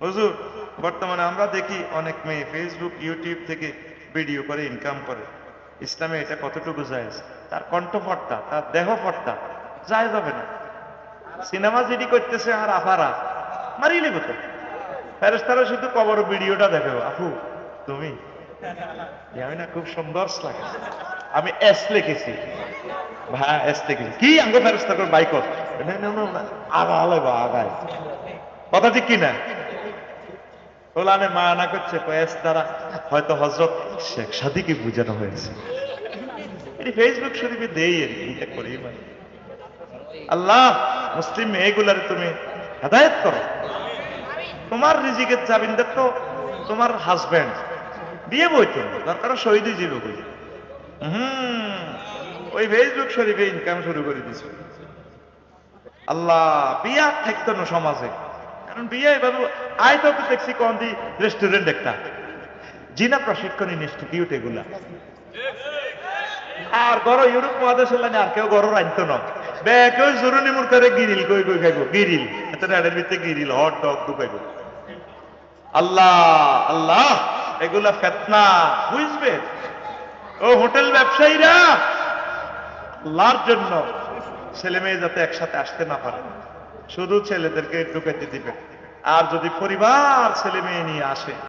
হুজুর, বর্তমানে আমরা দেখি অনেক মেয়ে ফেসবুক ইউটিউব থেকে ভিডিও করে ইনকাম করে। ইসলামে এটা কতটুকু জায়েজ? তার কণ্ঠপর্দা, তার দেহপর্দা জায়েজ হবে না। সিনেমা জিডি করতেছে আর আফারা মারি লিব তো। ফেরেশতারা শুধু কবর ভিডিওটা দেখে, আপু তুমি আমি না খুব সুন্দর লাগে, আমি এস লিখেছি, ভাই এস লিখেছি কি আঙ্গ ফেরেশতা করে বাইকত আগা আলাইবা আগায়, কথা ঠিক কিনা? ওলানে মানা করছে এস দ্বারা হয়তো হযরত শেখ সাদিকে বোঝানো হয়েছে। এটি ফেসবুক শরীফে দেই আর কি, এটা করি মানে। আল্লাহ মুসলিম মেয়েগুলার তুমি হেদায়েত করো। তোমার রিজিকের জামিনদার তো তোমার হাজবেন্ড, বিয়ে বইতো দরকার শহীদ জীব বই। ওই ফেসবুক শরীফে ইনকাম শুরু করে দিছে। আল্লাহ বিয়া থাকতো না সমাজে, কারণ বিয়ে এভাবে আয় তো দেখছি কোন দি রেস্টুরেন্ট একটা জিনা প্রশিক্ষণ ইনস্টিটিউট এগুলা। আর গড় ইউরোপ মহাদেশের লাইনে আর কেউ গড় রাখতো না, কেউ জরুরি মুর করে গিরিল কই কই খাইব, গিরিল এত রাডের ভিতরে গিরিল হট ডগ ঢুকাইব। আল্লাহ আল্লাহ, এগুলা ফিতনা, বুঝবে? ও হোটেল ব্যবসায়ীরা, আল্লাহর জন্য ছেলে মেয়ে যাতে একসাথে আসতে না পারে, শুধু ছেলেদেরকে ঢুকাইতে দিবেন। আর যদি পরিবার ছেলে মেয়ে নিয়ে আসে